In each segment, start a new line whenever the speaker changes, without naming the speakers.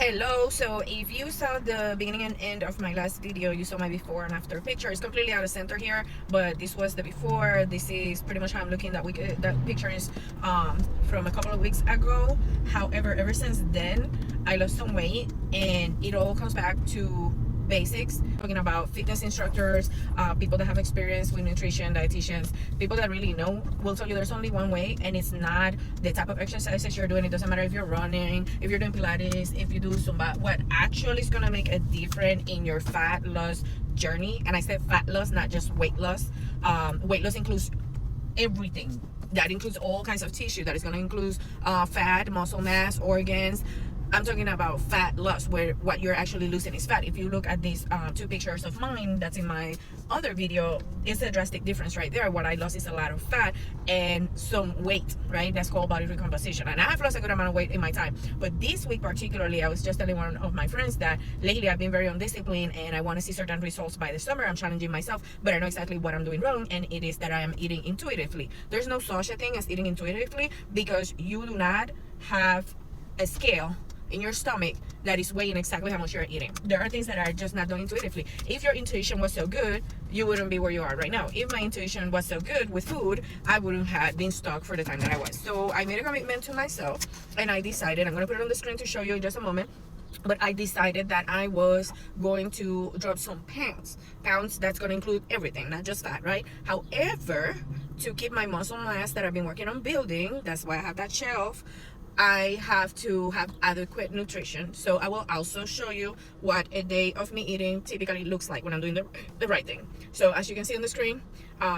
Hello. So if you saw the beginning and end of my last video, you saw my before and after picture. It's completely out of center here, but this was the before. This is pretty much how I'm looking. That picture is from a couple of weeks ago. However, ever since then I lost some weight, and it all comes back to basics. Talking about fitness instructors, people that have experience with nutrition, dietitians, people that really know will tell you there's only one way, and it's not the type of exercises you're doing. It doesn't matter if you're running, if you're doing Pilates, if you do Zumba. What actually is going to make a difference in your fat loss journey, and I said fat loss, not just weight loss. Weight loss includes everything. That includes all kinds of tissue. That is going to include fat, muscle mass, organs. I'm talking about fat loss, where what you're actually losing is fat. If you look at these two pictures of mine that's in my other video, it's a drastic difference right there. What I lost is a lot of fat and some weight, right? That's called body recomposition. And I have lost a good amount of weight in my time. But this week particularly, I was just telling one of my friends that lately I've been very undisciplined and I want to see certain results by the summer. I'm challenging myself, but I know exactly what I'm doing wrong, and it is that I am eating intuitively. There's no such a thing as eating intuitively, because you do not have a scale in your stomach that is weighing exactly how much you're eating. There are things that are just not done intuitively. If your intuition was so good, you wouldn't be where you are right now. If my intuition was so good with food, I wouldn't have been stuck for the time that I was. So I made a commitment to myself, and I decided, I'm going to put it on the screen to show you in just a moment, but I decided that I was going to drop some pounds. That's going to include everything, not just fat, right? However, to keep my muscle mass that I've been working on building, that's why I have that shelf, I have to have adequate nutrition. So I will also show you what a day of me eating typically looks like when I'm doing the right thing. So as you can see on the screen,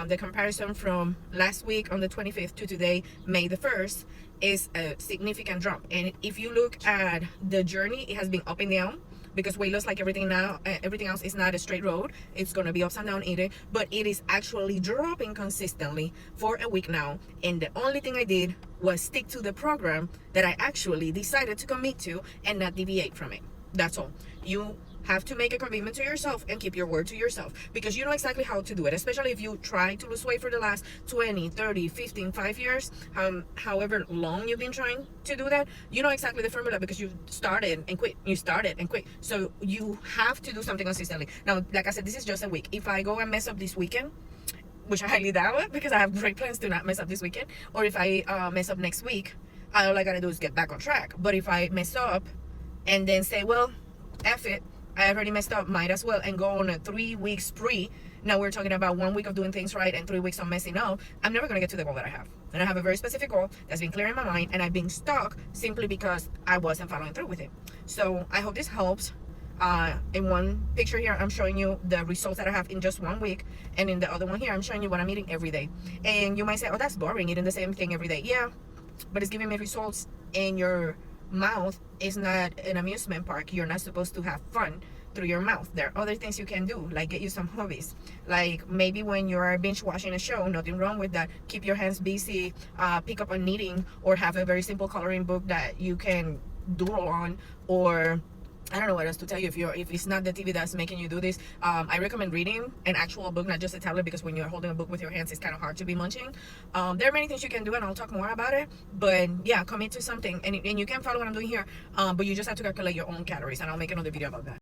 the comparison from last week on the 25th to today, May the 1st, is a significant drop. And if you look at the journey, it has been up and down, because weight loss, like everything else, is not a straight road. It's going to be ups and down eating, but it is actually dropping consistently for a week now. And the only thing I did was stick to the program that I actually decided to commit to and not deviate from it. That's all. You have to make a commitment to yourself and keep your word to yourself, because you know exactly how to do it, especially if you try to lose weight for the last 20, 30, 15, 5 years, however long you've been trying to do that. You know exactly the formula, because you started and quit. So you have to do something consistently. Now, like I said, this is just a week. If I go and mess up this weekend, which I highly doubt it, because I have great plans to not mess up this weekend, or if I mess up next week, all I gotta do is get back on track. But if I mess up and then say, well, F it, I already messed up, might as well, and go on a 3-week spree. Now we're talking about 1 week of doing things right and 3 weeks of messing up. I'm never going to get to the goal that I have. And I have a very specific goal that's been clear in my mind, and I've been stuck simply because I wasn't following through with it. So I hope this helps. In one picture here, I'm showing you the results that I have in just 1 week, and in the other one here, I'm showing you what I'm eating every day. And you might say, oh, that's boring, eating the same thing every day. Yeah, but it's giving me results. In your mouth is not an amusement park. You're not supposed to have fun through your mouth. There are other things you can do, like get you some hobbies, like maybe when you're binge watching a show, nothing wrong with that. Keep your hands busy, pick up on knitting, or have a very simple coloring book that you can doodle on, or I don't know what else to tell you. If it's not the TV that's making you do this, I recommend reading an actual book, not just a tablet, because when you're holding a book with your hands, it's kind of hard to be munching. There are many things you can do, and I'll talk more about it. But yeah, commit to something, and you can follow what I'm doing here, but you just have to calculate your own calories, and I'll make another video about that.